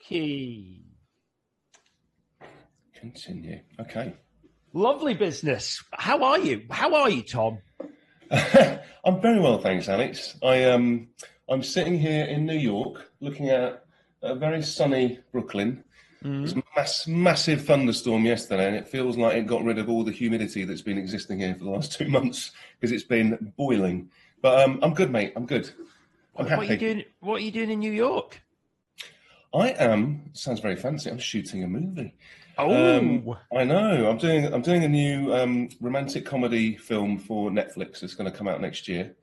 Key. Continue. Okay. Lovely business. How are you? How are you, Tom? I'm very well, thanks, Alex. I'm sitting here in New York, looking at a very sunny Brooklyn. It was a massive thunderstorm yesterday, and it feels like it got rid of all the humidity that's been existing here for the last 2 months because it's been boiling. But I'm good, mate. I'm good. I'm happy. What are you doing in New York? I am. Sounds very fancy. I'm shooting a movie. Oh, I know. I'm doing a new romantic comedy film for Netflix that's going to come out next year.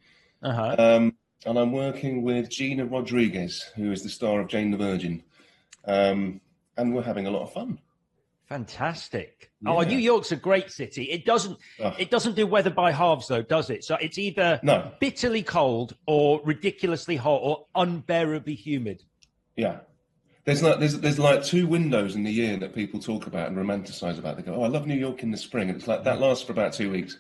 And I'm working with Gina Rodriguez, who is the star of Jane the Virgin. And we're having a lot of fun. Fantastic. Yeah. Oh, New York's a great city. It doesn't do weather by halves, though, does it? So it's either bitterly cold or ridiculously hot or unbearably humid. Yeah. There's like 2 windows in the year that people talk about and romanticize about. They go, "Oh, I love New York in the spring," and it's like that lasts for about 2 weeks,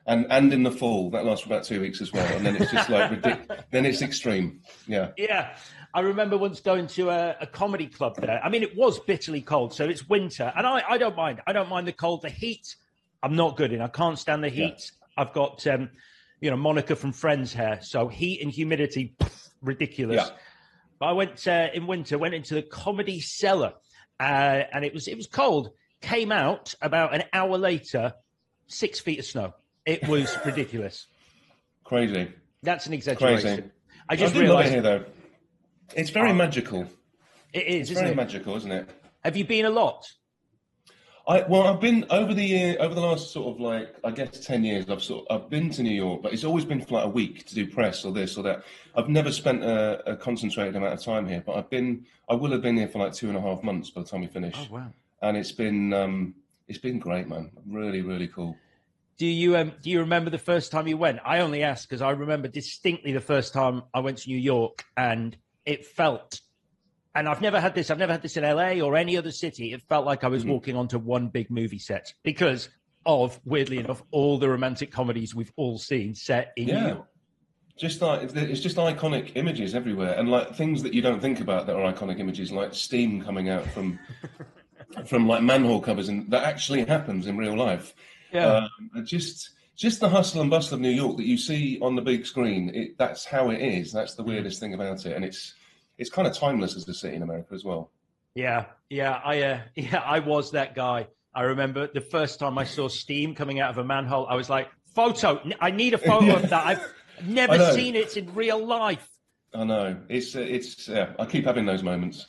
and in the fall that lasts for about 2 weeks as well, and then it's just like ridiculous. Then it's extreme. Yeah. Yeah. I remember once going to a comedy club there. I mean, it was bitterly cold, so it's winter, and I don't mind. I don't mind the cold. The heat, I'm not good in. I can't stand the heat. Yeah. I've got Monica from Friends hair, so heat and humidity, ridiculous. Yeah. But I went in winter, went into the Comedy Cellar, and it was cold. Came out about an hour later, 6 feet of snow. It was ridiculous. Crazy. That's an exaggeration. Crazy. I just realized here though. It's very magical. It is. It's very magical, isn't it? Have you been a lot? I've been over the last sort of like, I guess 10 years. I've been to New York, but it's always been for like a week to do press or this or that. I've never spent a concentrated amount of time here, but I will have been here for like 2.5 months by the time we finish. Oh wow! And it's been great, man. Really, really cool. Do you remember the first time you went? I only ask because I remember distinctly the first time I went to New York, and it felt. And I've never had this in LA or any other city. It felt like I was walking onto one big movie set because of, weirdly enough, all the romantic comedies we've all seen set in New York. Just like it's just iconic images everywhere, and like things that you don't think about that are iconic images, like steam coming out from like manhole covers, and that actually happens in real life. Yeah, just the hustle and bustle of New York that you see on the big screen. That's how it is. That's the weirdest thing about it, and it's kind of timeless as a city in America as well. Yeah. I was that guy. I remember the first time I saw steam coming out of a manhole, I was like, "Photo! I need a photo of that. I've never seen it in real life." I know. It's I keep having those moments.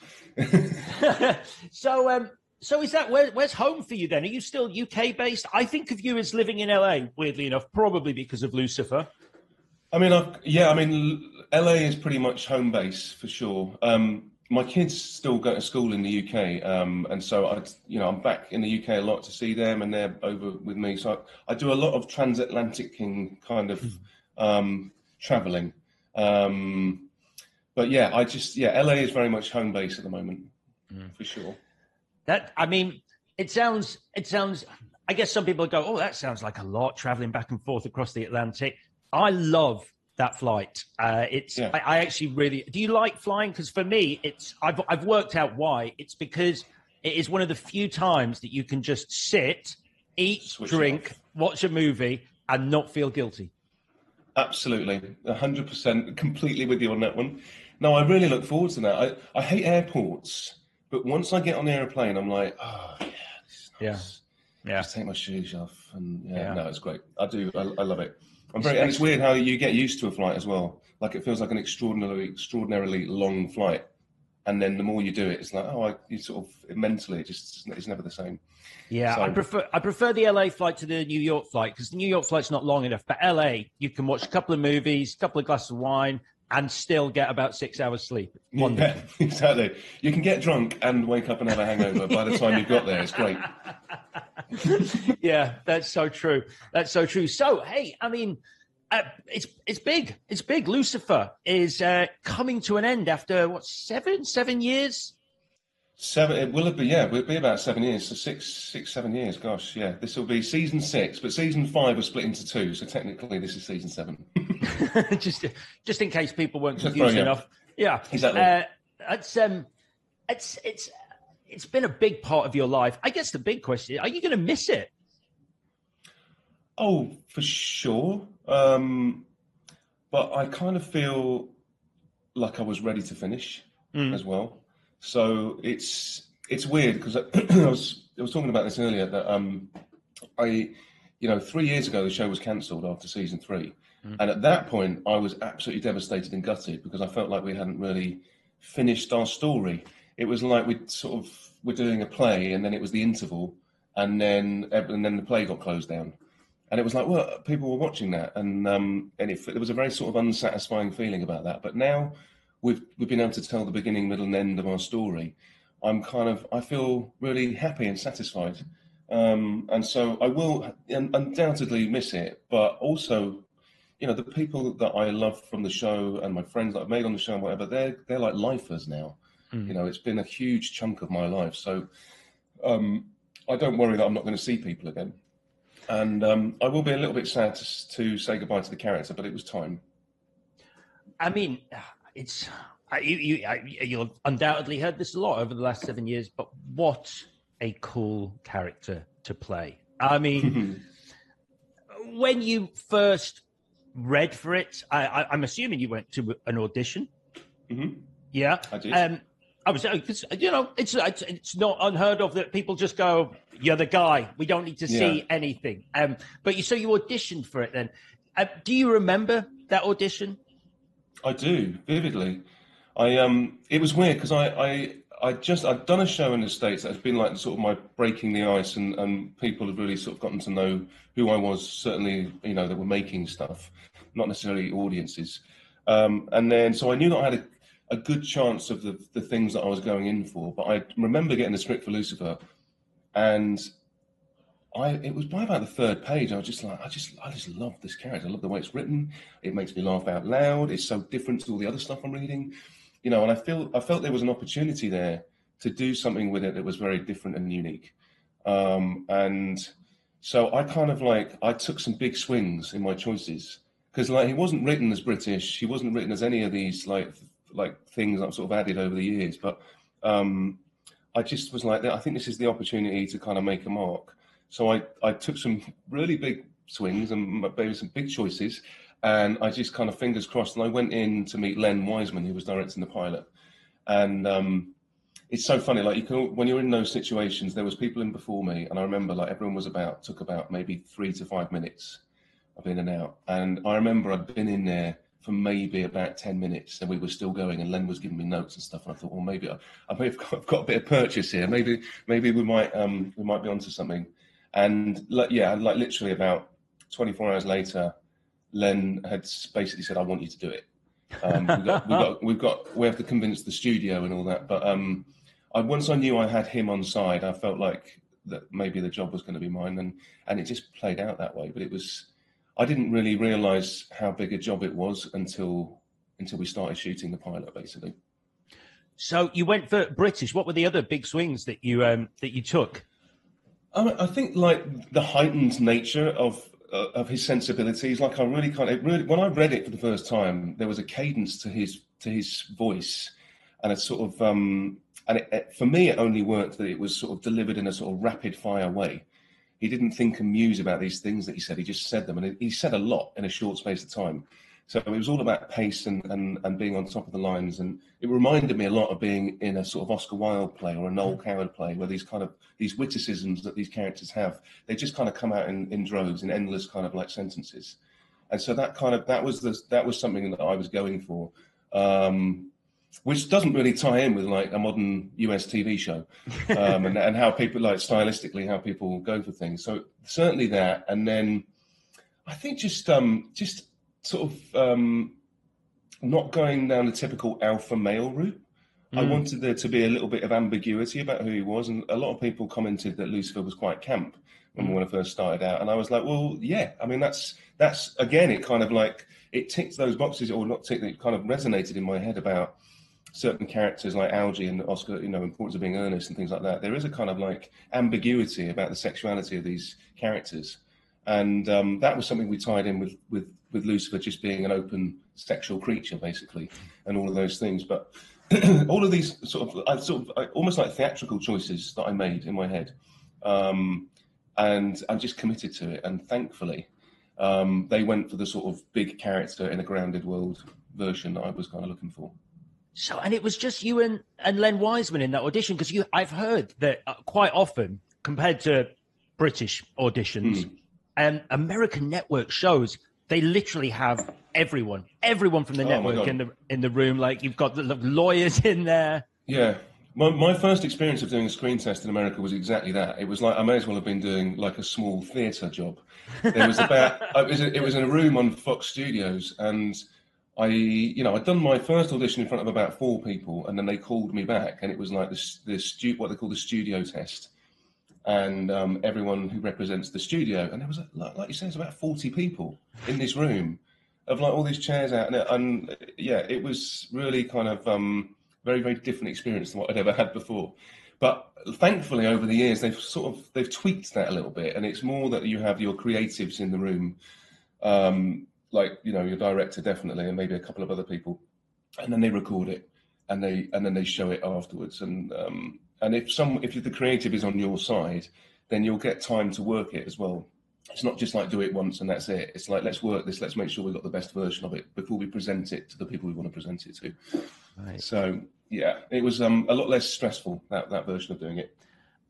So is that where's home for you then? Are you still UK based? I think of you as living in LA, weirdly enough, probably because of Lucifer. I mean, LA is pretty much home base for sure. My kids still go to school in the UK, and so I'm back in the UK a lot to see them, and they're over with me. So I do a lot of transatlantic kind of traveling. But yeah, LA is very much home base at the moment, for sure. It sounds. I guess some people go, "Oh, that sounds like a lot traveling back and forth across the Atlantic." I love that flight. I actually really. Do you like flying? Because for me, I've worked out why. It's because it is one of the few times that you can just sit, eat, drink, watch a movie, and not feel guilty. Absolutely, 100%, completely with you on that one. No, I really look forward to that. I hate airports, but once I get on the airplane, I'm like, oh yeah, this is nice. Yeah. Just take my shoes off, and no, it's great. I do. I love it. And it's weird how you get used to a flight as well. Like it feels like an extraordinarily long flight, and then the more you do it, it's like you sort of mentally it's never the same. Yeah, so, I prefer the LA flight to the New York flight because the New York flight's not long enough. But LA, you can watch a couple of movies, a couple of glasses of wine, and still get about 6 hours sleep. Yeah, exactly. You can get drunk and wake up and have a hangover by the time you've got there. It's great. Yeah, that's so true. That's so true. So, hey, I mean, it's big. It's big. Lucifer is coming to an end after, what, seven years? 7, it will be, yeah, it'll be about 7 years. So 7 years, gosh, yeah. This will be season 6, but season 5 was split into 2, so technically this is season 7. just in case people weren't confused enough. Yeah. Exactly. It's been a big part of your life. I guess the big question: are you going to miss it? Oh, for sure. But I kind of feel like I was ready to finish as well. So it's weird because I was talking about this earlier that I 3 years ago the show was cancelled after season 3, and at that point I was absolutely devastated and gutted because I felt like we hadn't really finished our story. It was like we're doing a play and then it was the interval and then the play got closed down. And it was like, well, people were watching that, and there was a very sort of unsatisfying feeling about that. But now we've been able to tell the beginning, middle, and end of our story. I feel really happy and satisfied, and so I will undoubtedly miss it. But also, the people that I love from the show and my friends that I've made on the show and whatever, they're like lifers now. It's been a huge chunk of my life, so I don't worry that I'm not going to see people again. And I will be a little bit sad to say goodbye to the character, but it was time. I mean, you'll undoubtedly heard this a lot over the last 7 years, but what a cool character to play. I mean, when you first read for it, I'm assuming you went to an audition. Mm-hmm. Yeah, I did. I was, it's not unheard of that people just go, "You're the guy. We don't need to see anything." But you auditioned for it then. Do you remember that audition? I do vividly. It was weird because I'd done a show in the States that has been like sort of my breaking the ice, and people have really sort of gotten to know who I was. Certainly, that were making stuff, not necessarily audiences. And then so I knew that I had a good chance of the things that I was going in for. But I remember getting the script for Lucifer, and it was by about the third page. I was just like, I just love this character. I love the way it's written. It makes me laugh out loud. It's so different to all the other stuff I'm reading, and I felt there was an opportunity there to do something with it that was very different and unique. And so I kind of I took some big swings in my choices because he wasn't written as British. He wasn't written as any of these like things I've sort of added over the years. But I just was like, I think this is the opportunity to kind of make a mark. So I took some really big swings and maybe some big choices, and I just kind of fingers crossed. And I went in to meet Len Wiseman, who was directing the pilot. And it's so funny, when you're in those situations, there was people in before me, and I remember everyone took about maybe 3 to 5 minutes of in and out. And I remember I'd been in there for maybe about 10 minutes and we were still going, and Len was giving me notes and stuff, and I thought, well, maybe I've got a bit of purchase here, maybe we might be onto something. And literally about 24 hours later, Len had basically said, I want you to do it. We have to convince the studio and all that, but once I knew I had him on side, I felt like that maybe the job was going to be mine, and it just played out that way. But I didn't really realise how big a job it was until we started shooting the pilot, basically. So you went for British. What were the other big swings that you took? I think the heightened nature of his sensibilities. When I read it for the first time, there was a cadence to his voice, and it's sort of for me it only worked that it was sort of delivered in a sort of rapid fire way. He didn't think and muse about these things that he said. He just said them, and he said a lot in a short space of time. So it was all about pace and being on top of the lines. And it reminded me a lot of being in a sort of Oscar Wilde play or a Noel Coward play, where these witticisms that these characters have, they just kind of come out in droves, in endless kind of sentences. And so that was something that I was going for. Which doesn't really tie in with a modern US TV show, and how people stylistically how people go for things. So certainly that, and then I think just sort of not going down the typical alpha male route. I wanted there to be a little bit of ambiguity about who he was, and a lot of people commented that Lucifer was quite camp when I first started out, and I was like, well, yeah. I mean, that's again, it kind of it ticked those boxes, or not ticked. It kind of resonated in my head about certain characters like Algie and Oscar, importance of being earnest and things like that. There is a kind of ambiguity about the sexuality of these characters. And that was something we tied in with Lucifer just being an open sexual creature, basically, and all of those things. But all of these almost like theatrical choices that I made in my head, and I'm just committed to it. And thankfully, they went for the sort of big character in a grounded world version that I was kind of looking for. So, and it was just you and Len Wiseman in that audition, because I've heard that quite often, compared to British auditions and American network shows, they literally have everyone from the network in the room. Like, you've got the lawyers in there. Yeah. My first experience of doing a screen test in America was exactly that. It was like I may as well have been doing like a small theatre job. There was it was in a room on Fox Studios, and I'd done my first audition in front of about 4 people, and then they called me back, and it was like what they call the studio test, and everyone who represents the studio, and there was like you said, it's about 40 people in this room, of like all these chairs out, and it was really kind of very, very different experience than what I'd ever had before. But thankfully, over the years, they've tweaked that a little bit, and it's more that you have your creatives in the room, like your director definitely, and maybe a couple of other people, and then they record it, and then they show it afterwards. And if the creative is on your side, then you'll get time to work it as well. It's not just like do it once and that's it. It's like, let's work this. Let's make sure we've got the best version of it before we present it to the people we want to present it to. Right. So yeah, it was a lot less stressful, that version of doing it.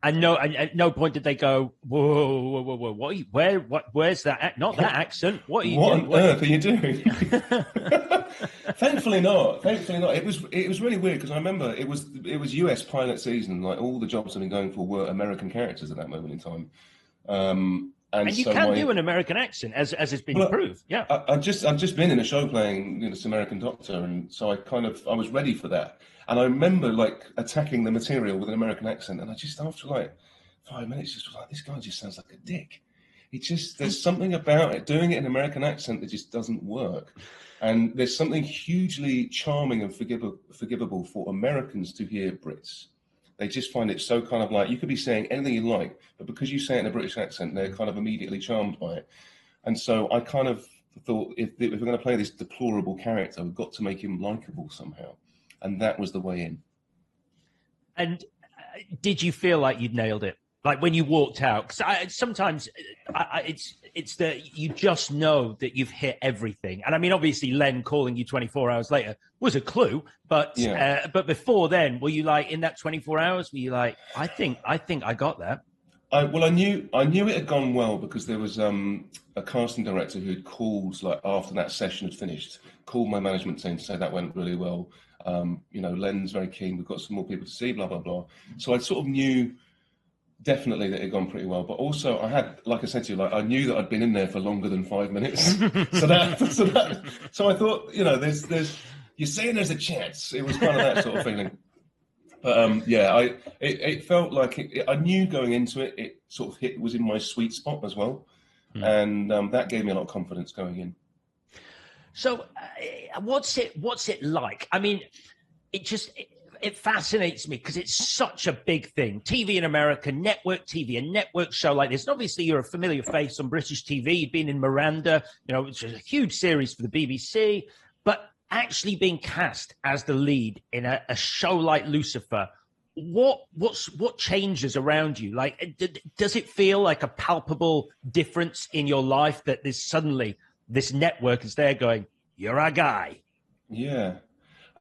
And at no point did they go, whoa, where's that? Not that accent. What are you doing? What on earth are you doing? Thankfully not. It was really weird, because I remember it was US pilot season. Like, all the jobs I've been going for were American characters at that moment in time. And you can do an American accent, as has been proved. Yeah, I've just been in a show playing this American doctor, and so I was ready for that. And I remember like attacking the material with an American accent, and I just, after like 5 minutes, just was like, this guy just sounds like a dick. There's something about it, doing it in an American accent, that just doesn't work. And there's something hugely charming and forgivable for Americans to hear Brits. They just find it so kind of like, you could be saying anything you like, but because you say it in a British accent, they're kind of immediately charmed by it. And so I kind of thought, if we're going to play this deplorable character, we've got to make him likable somehow. And that was the way in. And did you feel like you'd nailed it? Like when you walked out? Because sometimes it's that you just know that you've hit everything. And I mean, obviously, Len calling you 24 hours later was a clue. But but before then, were you like, in that 24 hours, were you like, I think I got that? I knew it had gone well, because there was a casting director who had called, like, after that session had finished, called my management team to say that went really well. Len's very keen. We've got some more people to see, blah, blah, blah. So I sort of knew definitely that it had gone pretty well. But also I had, like I said to you, like, I knew that I'd been in there for longer than 5 minutes. So I thought, you're saying there's a chance. It was kind of that sort of feeling. But it felt like I knew going into it, it sort of was in my sweet spot as well. And that gave me a lot of confidence going in. So what's it like? I mean, it fascinates me, because it's such a big thing. TV in America, network TV, a network show like this. And obviously, you're a familiar face on British TV. You've been in Miranda, which is a huge series for the BBC. But actually being cast as the lead in a show like Lucifer, what changes around you? Like, does it feel like a palpable difference in your life that there's suddenly this network is there going, you're a guy? Yeah.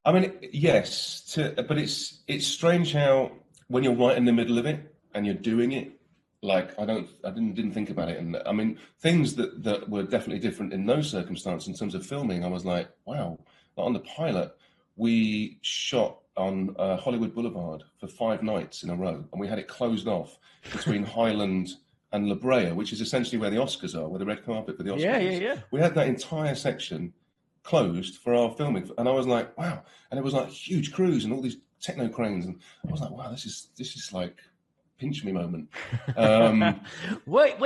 I mean, yes, but it's strange how, when you're right in the middle of it and you're doing it, like, I didn't think about it. And I mean, things that were definitely different in those circumstances in terms of filming, I was like, wow. On the pilot, we shot on Hollywood Boulevard for 5 nights in a row, and we had it closed off between Highland and La Brea, which is essentially where the Oscars are, where the red carpet for the Oscars. Yeah. We had that entire section closed for our filming, and I was like, wow. And it was like huge crews and all these techno cranes, and I was like, wow, this is like pinch me moment. Wait.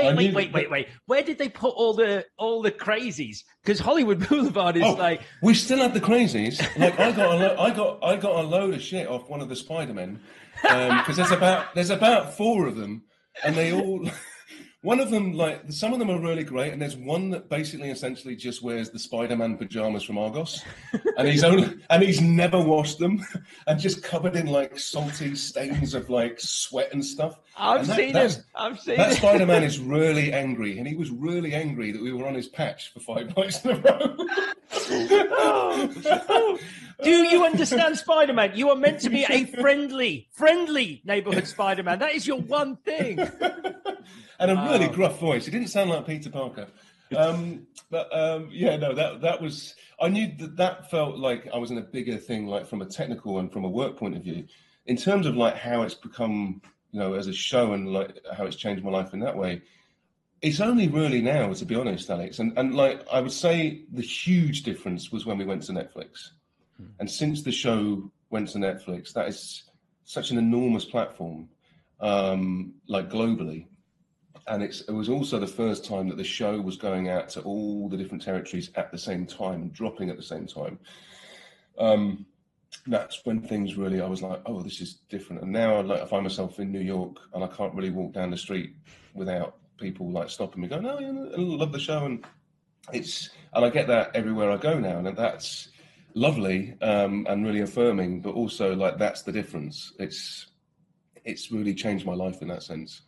Where did they put all the crazies? Because Hollywood Boulevard is like, we still had the crazies. Like, I got a load of shit off one of the Spider-Men, because there's about 4 of them, and they all One of them, like, some of them are really great, and there's one that basically essentially just wears the Spider-Man pajamas from Argos, and he's never washed them, and just covered in like salty stains of like sweat and stuff. I've seen him. That Spider-Man is really angry, and he was really angry that we were on his patch for 5 nights in a row. Do you understand Spider-Man? You are meant to be a friendly neighborhood Spider-Man. That is your one thing. And a really gruff voice. He didn't sound like Peter Parker. That was... I knew that felt like I was in a bigger thing, like from a technical and from a work point of view. In terms of like how it's become, as a show and like how it's changed my life in that way, it's only really now, to be honest, Alex. And like I would say the huge difference was when we went to Netflix. And since the show went to Netflix, that is such an enormous platform, like globally. And it was also the first time that the show was going out to all the different territories at the same time and dropping at the same time. That's when things really, I was like, oh, this is different. And now I find myself in New York and I can't really walk down the street without people like stopping me going, oh, I love the show. And I get that everywhere I go now. And that's lovely and really affirming, but also like that's the difference. It's really changed my life in that sense.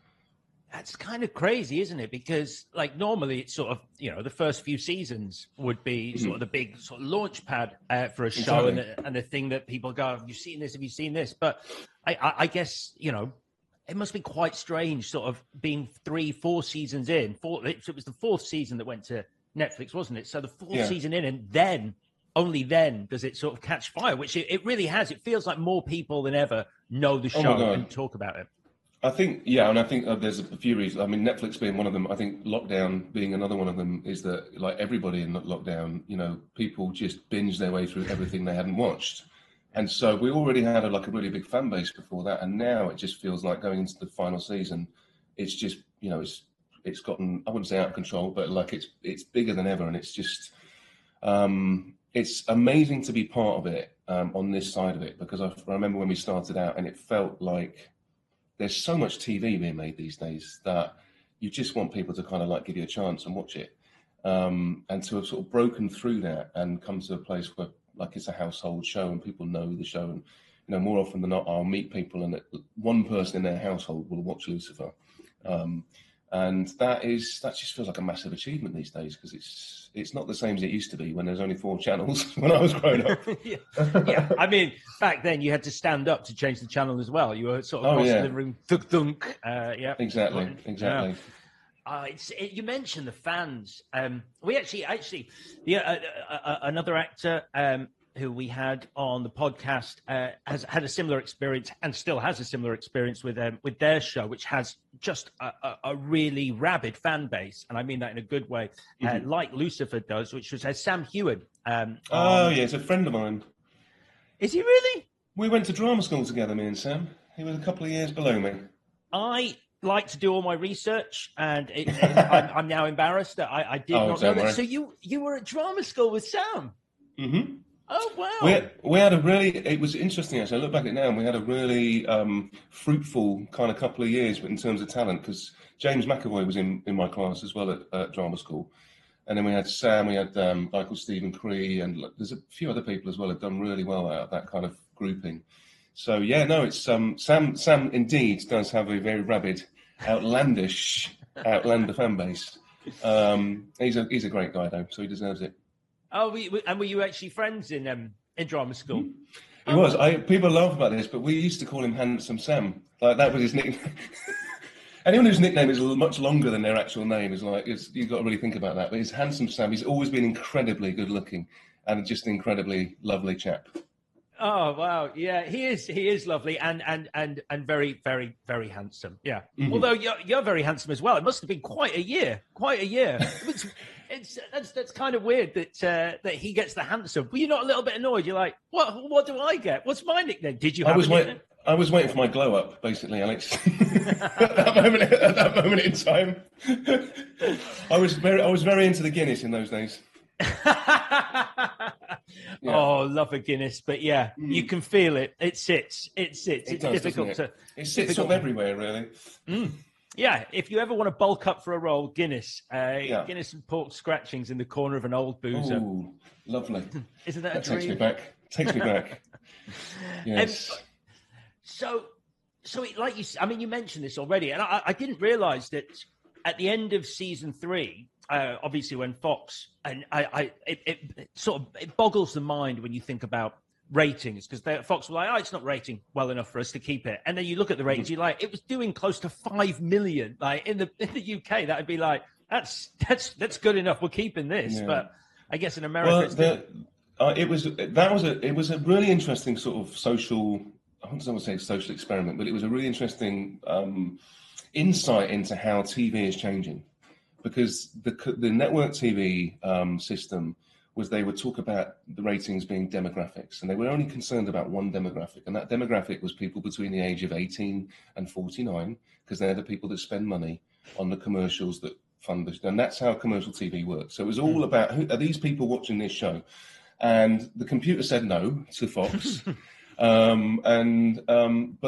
That's kind of crazy, isn't it? Because like normally it's sort of, the first few seasons would be sort of the big sort of launch pad for a show and the thing that people go, have you seen this? Have you seen this? But I guess, it must be quite strange sort of being 3-4 seasons in. It was the 4th season that went to Netflix, wasn't it? So the 4th season in, and then, only then does it sort of catch fire, which it really has. It feels like more people than ever know the show and talk about it. I think, and I think there's a few reasons. I mean, Netflix being one of them, I think lockdown being another one of them, is that like everybody in lockdown, people just binge their way through everything they hadn't watched. And so we already had a really big fan base before that. And now it just feels like going into the final season, it's just, it's gotten, I wouldn't say out of control, but like it's bigger than ever. And it's just, it's amazing to be part of it on this side of it, because I remember when we started out and it felt like, there's so much TV being made these days that you just want people to kind of like give you a chance and watch it. And to have sort of broken through that and come to a place where like it's a household show and people know the show. And, more often than not, I'll meet people and one person in their household will watch Lucifer. And that just feels like a massive achievement these days, because it's not the same as it used to be when there's only 4 channels when I was growing up. yeah. I mean, back then you had to stand up to change the channel as well. You were sort of delivering thunk. Yeah, exactly. You mentioned the fans. We actually, another actor who we had on the podcast has had a similar experience and still has a similar experience with their show, which has just a really rabid fan base, and I mean that in a good way, like Lucifer does, which was Sam Hewitt. He's a friend of mine. Is he really? We went to drama school together, me and Sam. He was a couple of years below me. I like to do all my research, and I'm now embarrassed that I did not know that. So you were at drama school with Sam? Mm-hmm. Oh, wow. We had it was interesting, actually. I look back at it now, and we had a really fruitful kind of couple of years in terms of talent, because James McAvoy was in my class as well at drama school. And then we had Sam, we had a guy called Stephen Cree, and there's a few other people as well who've done really well out of that kind of grouping. So, it's Sam indeed does have a very rabid, outlander fan base. He's a great guy, though, so he deserves it. Oh, and were you actually friends in drama school? He was. People laugh about this, but we used to call him Handsome Sam. Like that was his nickname. Anyone whose nickname is much longer than their actual name is you've got to really think about that. But he's Handsome Sam. He's always been incredibly good looking and just an incredibly lovely chap. Oh wow, yeah, he is lovely and very, very, very handsome. Yeah, although you're very handsome as well. It must have been quite a year. That's kind of weird that he gets the handsome. Were you not a little bit annoyed? You're like, what do I get? What's my nickname? Did you have I was waiting for my glow up, basically, Alex. at that moment in time, I was very into the Guinness in those days. Yeah. Oh, love a Guinness, but you can feel it. It sits. It's difficult to. It sits up everywhere, really. Yeah, if you ever want to bulk up for a roll, Guinness. Yeah. Guinness and pork scratchings in the corner of an old boozer. Oh, lovely. Isn't that a That takes me dream? back. Takes me back. And Yes. so like I mean, you mentioned this already, and I didn't realize that at the end of season 3, obviously when Fox, and it sort of, it boggles the mind when you think about ratings, because Fox were like, oh, it's not rating well enough for us to keep it. And then you look at the ratings, you're like, it was doing close to 5 million. Like in the UK, that would be like, that's good enough. We're keeping this. Yeah. But I guess in America, it was a really interesting sort of social, I wouldn't want to say social experiment, but it was a really interesting insight into how TV is changing, because the network TV system was, they would talk about the ratings being demographics, and they were only concerned about one demographic, and that demographic was people between the age of 18 and 49, because they're the people that spend money on the commercials that fund this, and that's how commercial TV works. So it was all about, who are these people watching this show? And the computer said no to Fox. But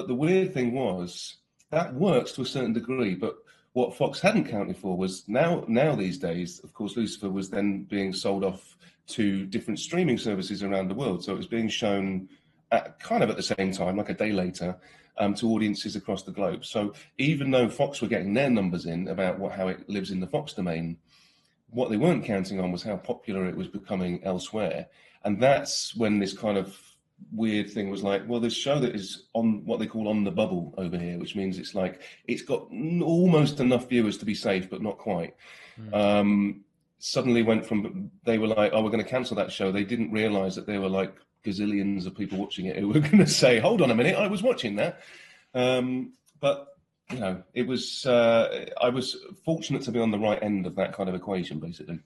the weird thing was, that works to a certain degree, but what Fox hadn't counted for was now these days, of course, Lucifer was then being sold off to different streaming services around the world. So it was being shown at the same time, like a day later, to audiences across the globe. So even though Fox were getting their numbers in about how it lives in the Fox domain, what they weren't counting on was how popular it was becoming elsewhere. And that's when this kind of weird thing was like, well, this show that is on what they call on the bubble over here, which means it's like, it's got almost enough viewers to be safe, but not quite. Suddenly went from, they were like, oh, we're going to cancel that show. They didn't realize that there were like gazillions of people watching it who were going to say, hold on a minute, I was watching that. But you know, it was, I was fortunate to be on the right end of that kind of equation, basically.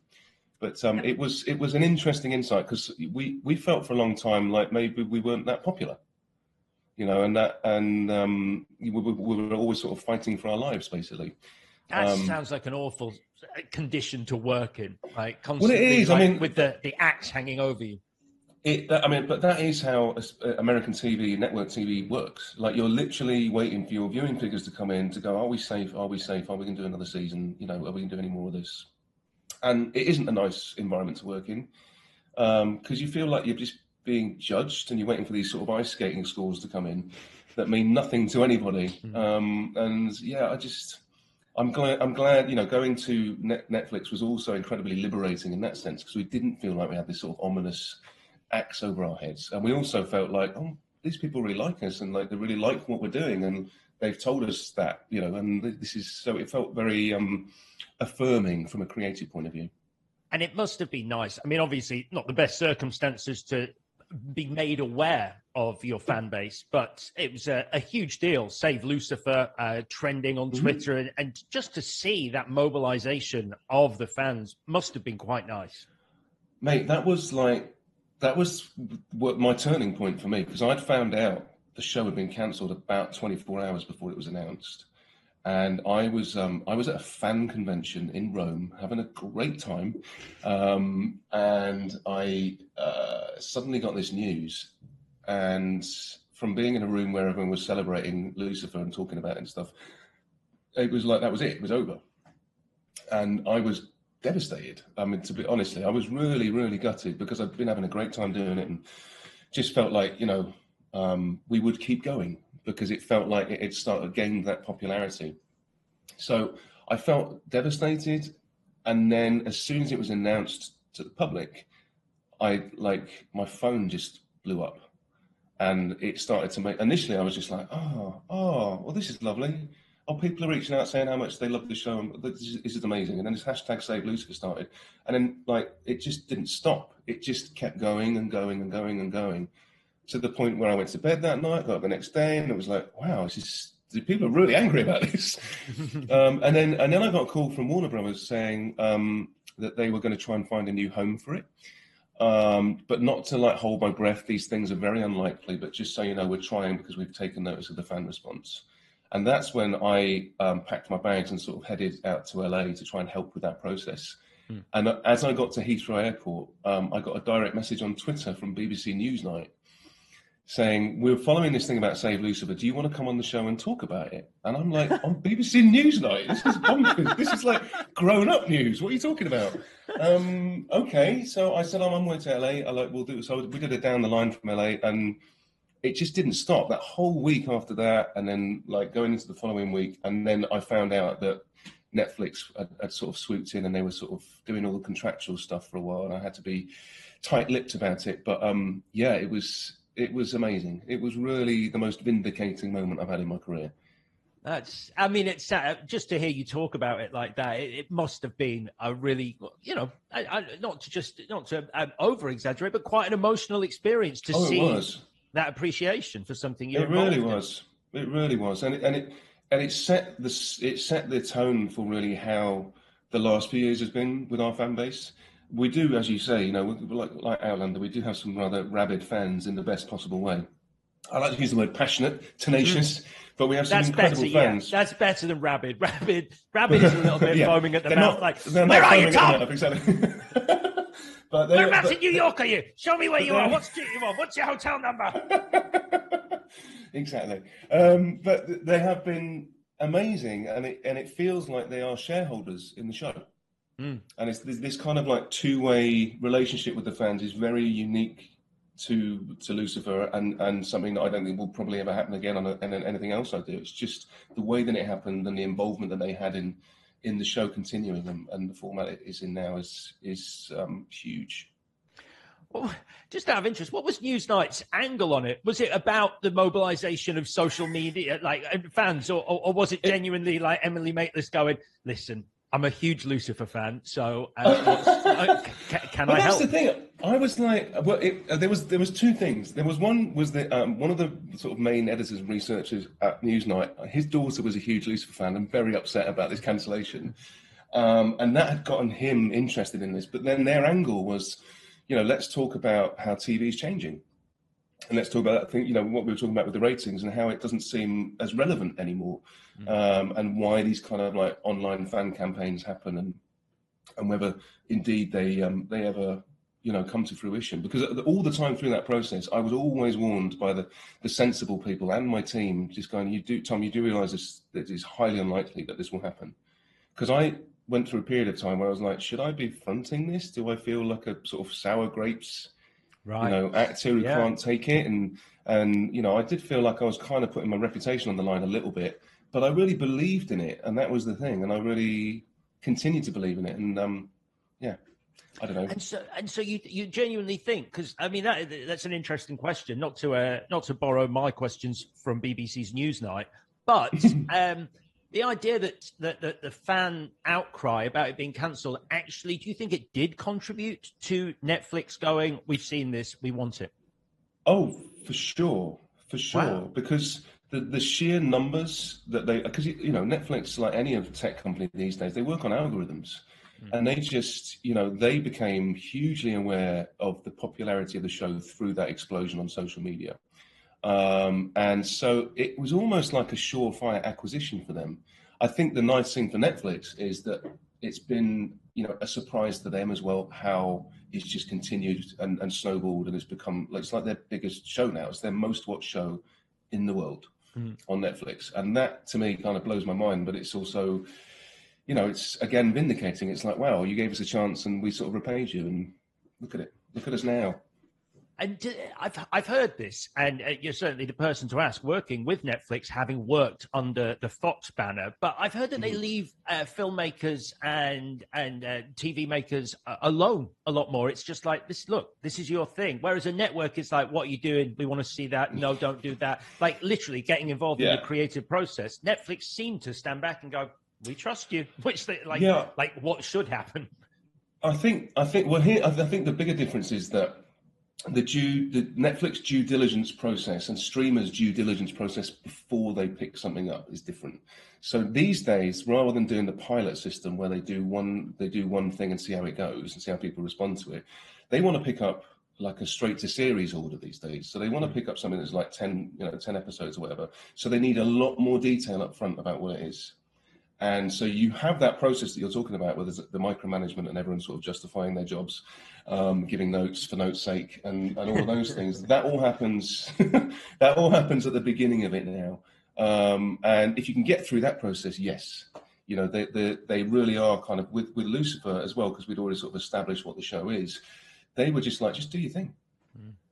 But it was an interesting insight, because we felt for a long time like maybe we weren't that popular, you know, and we were always sort of fighting for our lives, basically. that sounds like an awful condition to work in, like Well, it constantly, is. like, I mean, with the axe hanging over you. But that is how American TV, network TV works. Like, you're literally waiting for your viewing figures to come in to go, are we safe? Are we safe? Are we going to do another season? You know, are we going to do any more of this? And it isn't a nice environment to work in, because you feel like you're just being judged, and you're waiting for these sort of ice skating scores to come in that mean nothing to anybody. And yeah, I'm glad, you know, going to Netflix was also incredibly liberating in that sense, because we didn't feel like we had this sort of ominous axe over our heads, and we also felt like, oh, these people really like us, and like they really like what we're doing, and they've told us that, you know, and this is, so it felt very affirming from a creative point of view. And it must have been nice. I mean, obviously not the best circumstances to be made aware of your fan base, but it was a huge deal. Save Lucifer trending on Twitter, and just to see that mobilization of the fans must have been quite nice. Mate, that was what my turning point for me, because I'd found out the show had been cancelled about 24 hours before it was announced. And I was at a fan convention in Rome, having a great time, and I suddenly got this news. And from being in a room where everyone was celebrating Lucifer and talking about it and stuff, it was like that was it. It was over, and I was devastated. I mean, to be honestly, I was really, really gutted, because I'd been having a great time doing it, and just felt like, you know, we would keep going, because it felt like it had started gaining that popularity. So I felt devastated. And then as soon as it was announced to the public, my phone just blew up, and it started to make, initially I was just like, oh, well, this is lovely. Oh, people are reaching out saying how much they love the show, and this is amazing. And then this hashtag Save Lucifer started, and then like it just didn't stop. It just kept going and going and going and going, to the point where I went to bed that night, got up the next day, and it was like, wow, people are really angry about this. And then I got a call from Warner Brothers saying that they were going to try and find a new home for it, but not to like hold my breath. These things are very unlikely, but just so you know, we're trying, because we've taken notice of the fan response. And that's when I packed my bags and sort of headed out to LA to try and help with that process. And as I got to Heathrow Airport, I got a direct message on Twitter from BBC Newsnight saying, we're following this thing about Save Lucifer. Do you want to come on the show and talk about it? And I'm like, on BBC Newsnight? This is bonkers. This is like grown-up news. What are you talking about? Okay. So I said, I'm on my way to LA. We'll do it. So we did it down the line from LA, and it just didn't stop. That whole week after that, and then like going into the following week, and then I found out that Netflix had sort of swooped in, and they were sort of doing all the contractual stuff for a while, and I had to be tight-lipped about it. But yeah, it was amazing. It was really the most vindicating moment I've had in my career. It's just to hear you talk about it like that. It must have been a really, not to over exaggerate, but quite an emotional experience to see that appreciation for something you're involved in. It really was, and it set the tone for really how the last few years has been with our fan base. We do, as you say, like Outlander, we do have some rather rabid fans in the best possible way. I like to use the word passionate, tenacious, but we have some incredible fans. Yeah. That's better than rabid. Rabid is a little bit foaming at the mouth. Where are you, Tom? Exactly. But whereabouts in New York are you? Show me where you are. What street you on? What's your hotel number? Exactly. But they have been amazing, and it feels like they are shareholders in the show. And it's this kind of like two-way relationship with the fans is very unique to Lucifer, and something that I don't think will probably ever happen again on anything else I do. It's just the way that it happened and the involvement that they had in the show continuing, and the format it is in now is huge. Well, just out of interest, what was Newsnight's angle on it? Was it about the mobilization of social media, like fans, or was it genuinely like Emily Maitlis going, listen, I'm a huge Lucifer fan, so can I help? That's the thing. I was like, well, there was two things. There was one of the sort of main editors and researchers at Newsnight. His daughter was a huge Lucifer fan and very upset about this cancellation, and that had gotten him interested in this. But then their angle was, let's talk about how TV is changing, and let's talk about that thing, what we were talking about with the ratings and how it doesn't seem as relevant anymore. And why these kind of like online fan campaigns happen, and whether indeed they ever come to fruition. Because all the time through that process, I was always warned by the sensible people and my team, just going, Tom, you do realise that it's highly unlikely that this will happen. Because I went through a period of time where I was like, should I be fronting this? Do I feel like a sort of sour grapes, actor who can't take it? And I did feel like I was kind of putting my reputation on the line a little bit. But I really believed in it, and that was the thing. And I really continued to believe in it. And I don't know. And so you genuinely think, because I mean that's an interesting question. Not to borrow my questions from BBC's Newsnight, but the idea that the fan outcry about it being cancelled, actually, do you think it did contribute to Netflix going, we've seen this, we want it? Oh, for sure, Wow. Because. The sheer numbers that because Netflix, like any of tech company these days, they work on algorithms, and they just they became hugely aware of the popularity of the show through that explosion on social media, and so it was almost like a surefire acquisition for them. I think the nice thing for Netflix is that it's been a surprise to them as well how it's just continued and snowballed, and it's become it's like their biggest show now. It's their most watched show in the world. On Netflix, and that to me kind of blows my mind, but it's also it's again vindicating. It's like, wow, you gave us a chance and we sort of repaid you, and look at us now. And I've heard this, and you're certainly the person to ask, working with Netflix, having worked under the Fox banner. But I've heard that they leave filmmakers and TV makers alone a lot more. It's just like, this is your thing. Whereas a network is like, what are you doing? We want to see that. No, don't do that. Like literally getting involved in the creative process. Netflix seemed to stand back and go, we trust you, which like what should happen. I think the bigger difference is that the Netflix due diligence process and streamers' due diligence process before they pick something up is different. So these days, rather than doing the pilot system where they do one thing and see how it goes and see how people respond to it, they want to pick up like a straight to series order these days. So they want to pick up something that's like 10 episodes or whatever. So they need a lot more detail up front about what it is. And so you have that process that you're talking about, where there's the micromanagement and everyone sort of justifying their jobs. giving notes for notes' sake, and all of those things. That all happens. That all happens at the beginning of it now. And if you can get through that process, yes, you know, they really are kind of with Lucifer as well, because we'd already sort of established what the show is. They were just like, just do your thing.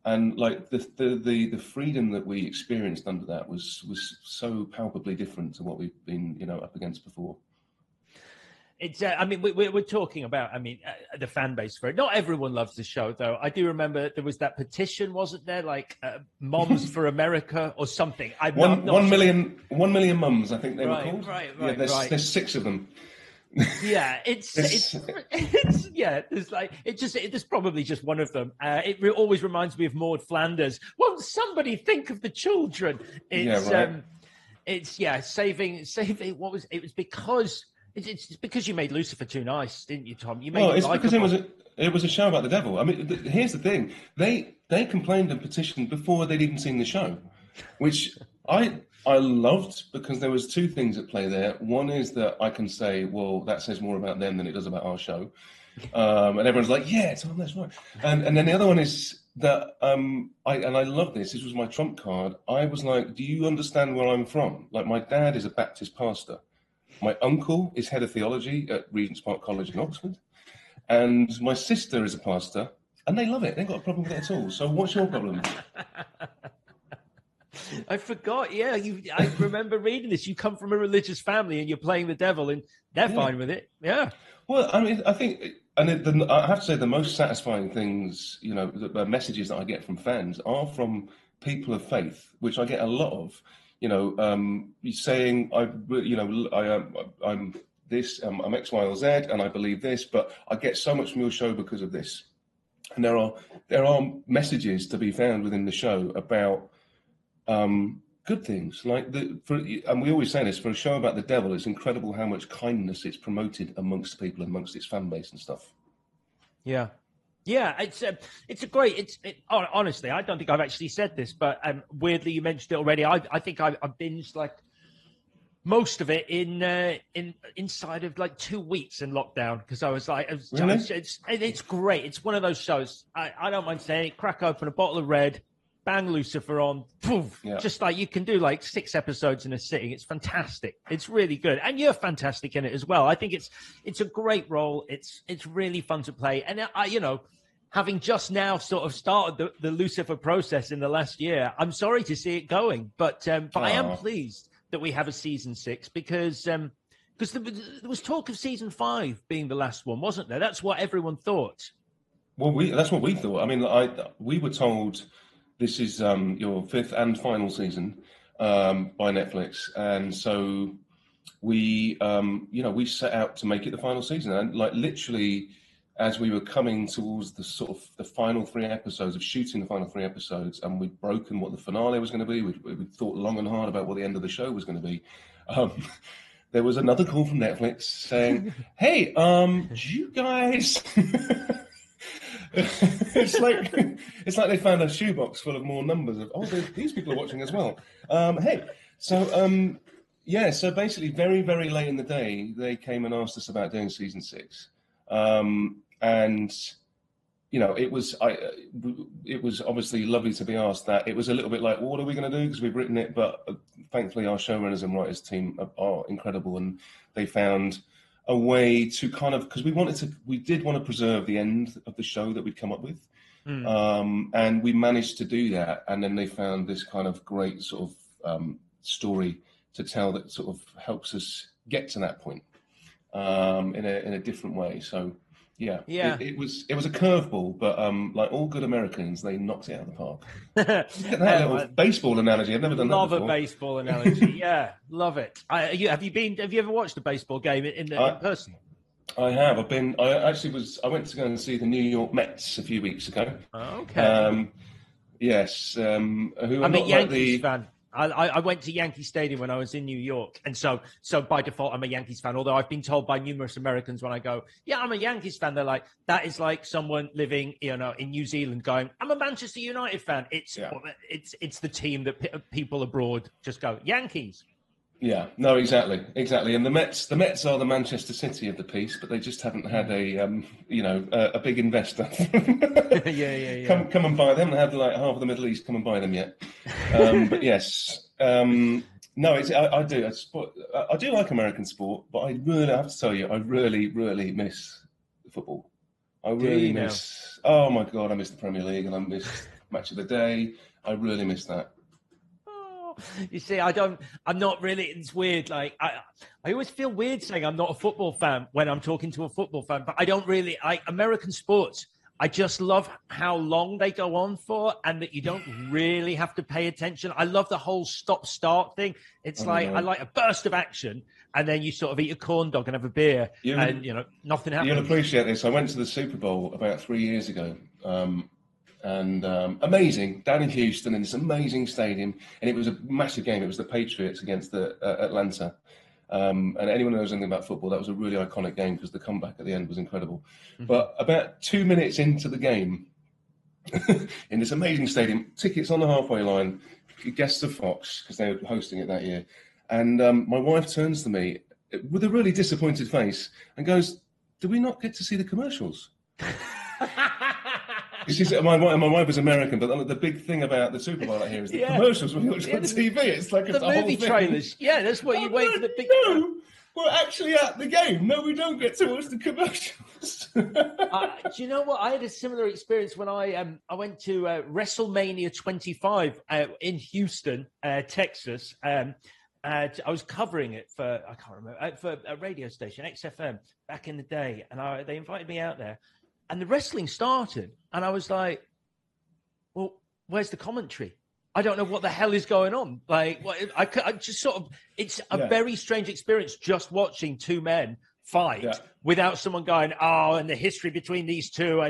And like the freedom that we experienced under that was so palpably different to what we've been, you know, up against before. It's, I mean, we're talking about, I mean, the fan base for it. Not everyone loves the show, though. I do remember there was that petition, wasn't there? Like Moms for America or something. One million mums, I think they were called. Right. There's 6 of them. Yeah, it's yeah. There's probably just one of them. It always reminds me of Maud Flanders. Won't somebody think of the children? It's saving. What was it? Was because. It's because you made Lucifer too nice, didn't you, Tom? You made it's because it was a show about the devil. I mean, here's the thing: they complained and petitioned before they'd even seen the show, which I loved, because there was 2 things at play there. One is that I can say, well, that says more about them than it does about our show, and everyone's like, yeah, Tom, that's right. And then the other one is that I love this. This was my trump card. I was like, do you understand where I'm from? Like, my dad is a Baptist pastor. My uncle is head of theology at Regent's Park College in Oxford. And my sister is a pastor, and they love it. They've got a problem with it at all. So what's your problem? I forgot. Yeah, I remember reading this. You come from a religious family and you're playing the devil, and they're fine with it. Yeah. Well, I mean, I think, and I have to say the most satisfying things, you know, the messages that I get from fans are from people of faith, which I get a lot of. You know, saying I'm this, I'm X, Y, or Z, and I believe this, but I get so much from your show because of this. And there are messages to be found within the show about good things, like and we always say this, for a show about the devil, it's incredible how much kindness it's promoted amongst people, amongst its fan base and stuff. Yeah. Yeah, it's a great. Honestly, I don't think I've actually said this, but weirdly, you mentioned it already. I think I binged like most of it inside of like 2 weeks in lockdown, because I was like, really? It's great. It's one of those shows. I don't mind saying it. Crack open a bottle of red, bang Lucifer on, poof, just like you can do like 6 episodes in a sitting. It's fantastic. It's really good, and you're fantastic in it as well. I think it's a great role. It's really fun to play, and you know. Having just now sort of started the Lucifer process in the last year, I'm sorry to see it going, but I am pleased that we have a season 6, because there was talk of season 5 being the last one, wasn't there? That's what everyone thought. Well, that's what we thought. I mean, we were told this is your 5th and final season by Netflix, and so we we set out to make it the final season, and like literally, as we were coming towards the final 3 episodes of shooting the final 3 episodes, and we'd broken what the finale was going to be. We thought long and hard about what the end of the show was going to be. There was another call from Netflix saying, "Hey, do you guys?" it's like they found a shoebox full of more numbers of these people are watching as well. So basically, very very late in the day, they came and asked us about doing season 6. And you know, it was obviously lovely to be asked that. It was a little bit like, well, what are we going to do, because we've written it, but thankfully our showrunners and writers team are incredible, and they found a way to kind of, because we did want to preserve the end of the show that we'd come up with, and we managed to do that, and then they found this kind of great sort of story to tell that sort of helps us get to that point. In a different way. So it was a curveball, but like all good Americans, they knocked it out of the park. That little baseball analogy, I've never done that before. Love a baseball analogy. Yeah, love it. Have you ever watched a baseball game in person? I have. I went to go and see the New York Mets a few weeks ago. Okay. Yes. I'm a Yankees fan. I went to Yankee Stadium when I was in New York, and so by default I'm a Yankees fan. Although I've been told by numerous Americans when I go, "Yeah, I'm a Yankees fan," they're like, "That is like someone living, in New Zealand going, I'm a Manchester United fan." It's the team that people abroad just go Yankees. Yeah, no, exactly. And the Mets are the Manchester City of the piece, but they just haven't had a big investor Yeah. come and buy them. They had like half of the Middle East come and buy them yet. But yes, no, I do. I do like American sport, but I have to tell you, I really miss football. I really miss. Oh my God, I miss the Premier League and I miss Match of the Day. I really miss that. You see, I'm not really, it's weird. Like, I always feel weird saying I'm not a football fan when I'm talking to a football fan, but I don't really, American sports, I just love how long they go on for and that you don't really have to pay attention. I love the whole stop-start thing. It's I like a burst of action and then you sort of eat a corn dog and have a beer and, nothing happens. You'll appreciate this. I went to the Super Bowl about 3 years ago. And amazing, down in Houston in this amazing stadium. And it was a massive game. It was the Patriots against the Atlanta. And anyone who knows anything about football, that was a really iconic game because the comeback at the end was incredible. Mm-hmm. But about 2 minutes into the game, in this amazing stadium, tickets on the halfway line, guests of Fox, because they were hosting it that year. And my wife turns to me with a really disappointed face and goes, "Do we not get to see the commercials?" My wife is American, but the big thing about the Super Bowl out here is the commercials when you watch on TV. It's like the movie trailers. Yeah, that's what you wait for the big. No, we're actually at the game. No, we don't get to watch the commercials. Do you know what? I had a similar experience when I went to WrestleMania 25 in Houston, Texas. I was covering it for, I can't remember, for a radio station, XFM, back in the day. And they invited me out there. And the wrestling started. And I was like, well, where's the commentary? I don't know what the hell is going on. Like, I just sort of, it's a very strange experience just watching two men fight without someone going, oh, and the history between these two.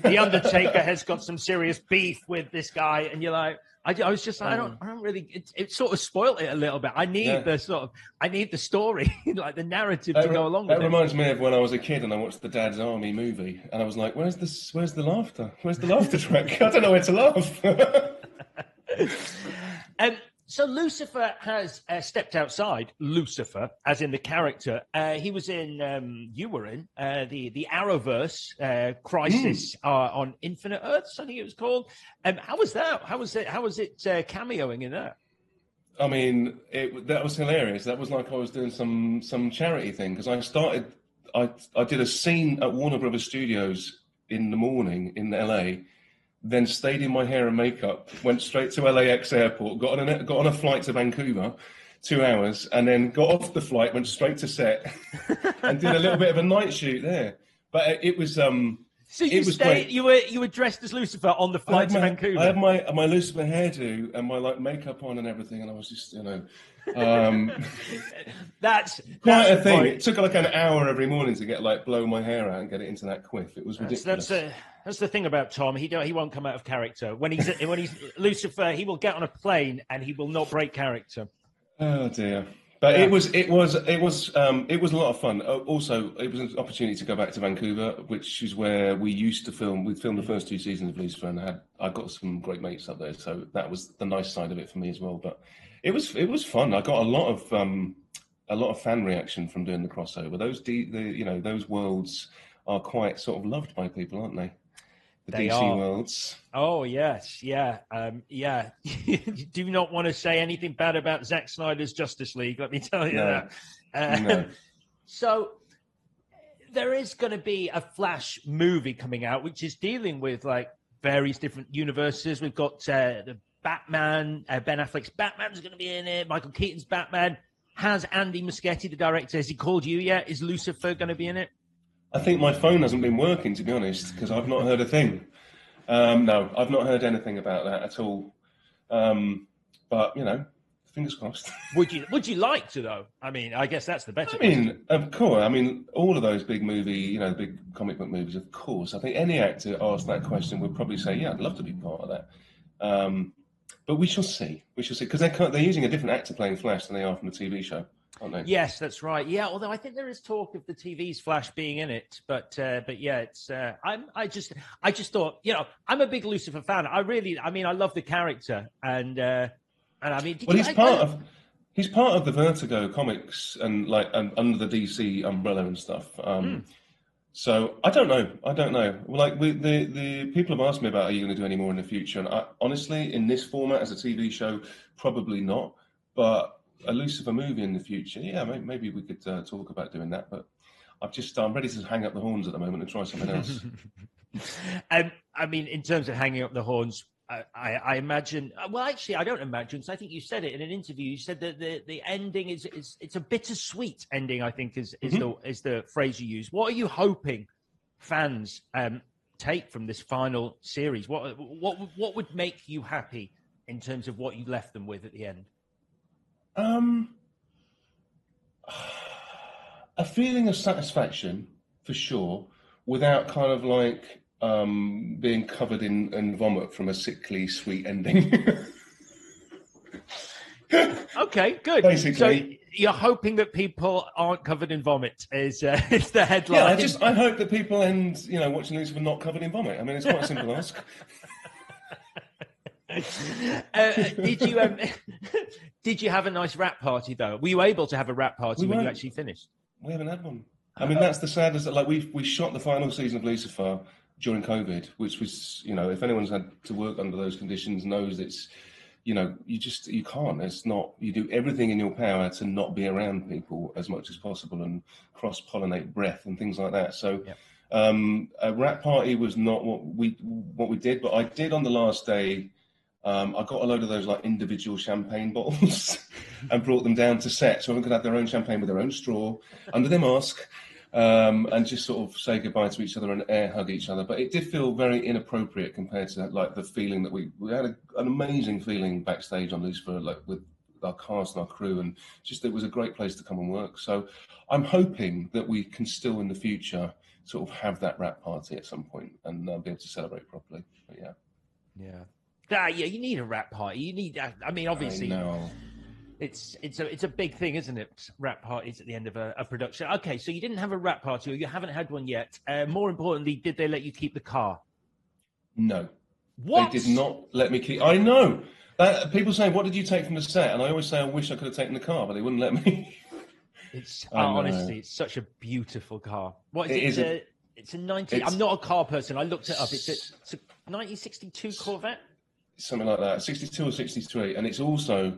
The Undertaker has got some serious beef with this guy. And you're like, I was just like, I don't really, it sort of spoiled it a little bit. I need the story, like the narrative to go along with it. That reminds me of when I was a kid and I watched the Dad's Army movie and I was like, where's the laughter? Where's the laughter track? I don't know where to laugh. So Lucifer has stepped outside. Lucifer, as in the character, he was in. You were in the Arrowverse Crisis on Infinite Earths, I think it was called. How was that? How was it cameoing in that? I mean, that was hilarious. That was like I was doing some charity thing because I did a scene at Warner Brothers Studios in the morning in LA. Then stayed in my hair and makeup, went straight to LAX airport, got on a flight to Vancouver, 2 hours, and then got off the flight, went straight to set, and did a little bit of a night shoot there. But it was so you was great. You were dressed as Lucifer on the flight to Vancouver. I had my Lucifer hairdo and my makeup on and everything, and I was just that's quite a thing. It took like an hour every morning to blow my hair out and get it into that quiff. It was ridiculous. That's the thing about Tom. He won't come out of character. When he's Lucifer, he will get on a plane and he will not break character. Oh dear. But it was a lot of fun. Also, it was an opportunity to go back to Vancouver, which is where we used to film. We filmed the first 2 seasons of Lucifer, and I got some great mates up there, so that was the nice side of it for me as well. But it was fun. I got a lot of fan reaction from doing the crossover. Those worlds are quite sort of loved by people, aren't they? The DC worlds. Oh yes, yeah. You do not want to say anything bad about Zack Snyder's Justice League. Let me tell you that. No. So there is going to be a Flash movie coming out, which is dealing with like various different universes. We've got the Batman. Ben Affleck's Batman's going to be in it. Michael Keaton's Batman. Has Andy Muschietti, the director, has he called you yet? Is Lucifer going to be in it? I think my phone hasn't been working, to be honest, because I've not heard a thing. No, I've not heard anything about that at all. But, fingers crossed. Would you like to, though? I mean, I guess that's the better question. Of course. I mean, all of those big the big comic book movies, of course. I think any actor asked that question would probably say, yeah, I'd love to be part of that. But we shall see. Because they're using a different actor playing Flash than they are from the TV show. Yes, that's right. Yeah, although I think there is talk of the TV's Flash being in it, but yeah, it's. I just thought, I'm a big Lucifer fan. I love the character, and I mean, He's part of the Vertigo comics and under the DC umbrella and stuff. So I don't know. Like the people have asked me about, are you going to do any more in the future? And honestly, in this format as a TV show, probably not. But a Lucifer movie in the future, yeah, maybe we could talk about doing that. But I'm ready to hang up the horns at the moment and try something else. I mean, in terms of hanging up the horns, I imagine. Well, actually, I don't imagine. So I think you said it in an interview. You said that the ending is it's a bittersweet ending. I think is the phrase you use. What are you hoping fans take from this final series? What would make you happy in terms of what you left them with at the end? A feeling of satisfaction for sure, without kind of like being covered in vomit from a sickly sweet ending. Okay, good. Basically, so you're hoping that people aren't covered in vomit is the headline. Yeah, I hope that people end watching Lucifer not covered in vomit. I mean, it's quite a simple ask. Did you have a nice rap party though? Were you able to have a rap party when you actually finished? We haven't had one. I mean, that's the saddest. Like we shot the final season of Lucifer during COVID, which was, if anyone's had to work under those conditions knows it's, you can't. It's not. You do everything in your power to not be around people as much as possible and cross-pollinate breath and things like that. So, a rap party was not what we did, but I did on the last day. I got a load of those like individual champagne bottles and brought them down to set, so everyone could have their own champagne with their own straw under their mask, and just sort of say goodbye to each other and air hug each other. But it did feel very inappropriate compared to like the feeling that we had an amazing feeling backstage on Lucifer, like with our cast and our crew, and just it was a great place to come and work. So I'm hoping that we can still in the future sort of have that rap party at some point and be able to celebrate properly. But yeah, you need a rap party. You need. I mean, obviously, it's a big thing, isn't it? Rap parties at the end of a production. Okay, so you didn't have a rap party, or you haven't had one yet. More importantly, did they let you keep the car? No. What? They did not let me keep. I know. People say, "What did you take from the set?" And I always say, "I wish I could have taken the car," but they wouldn't let me. It's honestly, it's such a beautiful car. What is it? It's a 19. I'm not a car person. I looked it up. It's a 1962 Corvette. Something like that, 62 or 63, and it's also,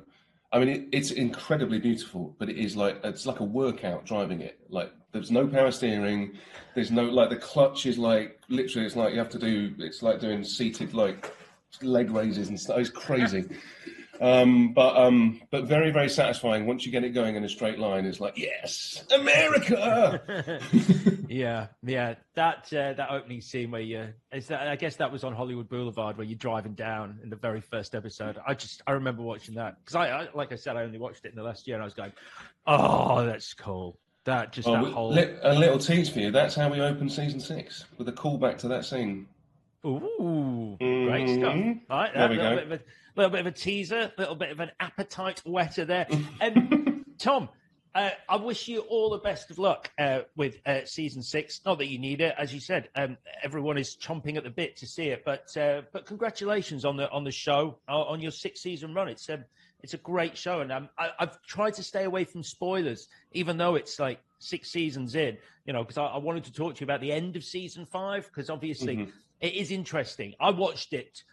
I mean, it's incredibly beautiful, but it's like a workout driving it. Like there's no power steering, there's no the clutch is like literally it's like you have to do it's like doing seated like leg raises and stuff. It's crazy. But very, very satisfying once you get it going in a straight line. It's like, yes, America. yeah. That opening scene where I guess that was on Hollywood Boulevard where you're driving down in the very first episode. I remember watching that because I like I said, I only watched it in the last year and I was going, oh, that's cool. A little tease for you. That's how we opened season 6 with a callback to that scene. Ooh, great stuff. All right, there we go. A little bit of a teaser, a little bit of an appetite wetter there. Tom, I wish you all the best of luck with season 6. Not that you need it, as you said. Everyone is chomping at the bit to see it, but congratulations on the show, on your 6th season run. It's a great show, and I've tried to stay away from spoilers, even though it's like 6 seasons in. Because I wanted to talk to you about the end of season 5, because obviously it is interesting. I watched it.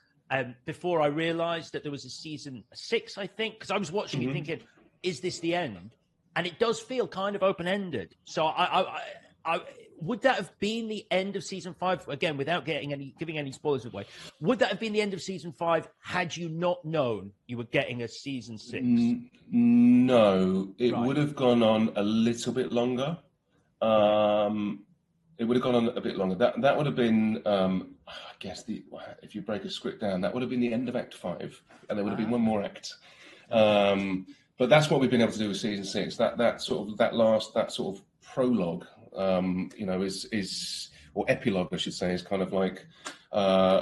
Before I realised that there was a season 6, I think, because I was watching it thinking, is this the end? And it does feel kind of open-ended. So I would that have been the end of season 5? Again, without giving any spoilers away, would that have been the end of season 5 had you not known you were getting a season 6? No, it would have gone on a little bit longer. It would have gone on a bit longer. That would have been, I guess, if you break a script down, that would have been the end of Act 5, and there would have been one more act. But that's what we've been able to do with season 6. That sort of prologue, is or epilogue, I should say, is kind of like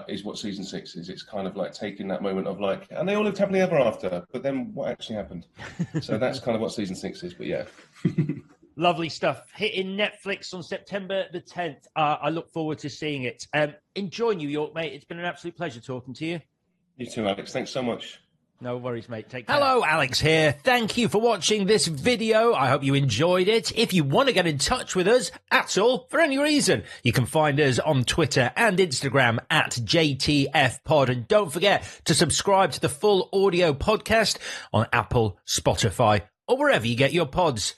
is what season 6 is. It's kind of like taking that moment of like, and they all lived happily ever after. But then what actually happened? So that's kind of what season 6 is. But yeah. Lovely stuff. Hitting Netflix on September the 10th. I look forward to seeing it. Enjoy New York, mate. It's been an absolute pleasure talking to you. You too, Alex. Thanks so much. No worries, mate. Take care. Hello, Alex here. Thank you for watching this video. I hope you enjoyed it. If you want to get in touch with us at all, for any reason, you can find us on Twitter and Instagram at JTFpod. And don't forget to subscribe to the full audio podcast on Apple, Spotify, or wherever you get your pods.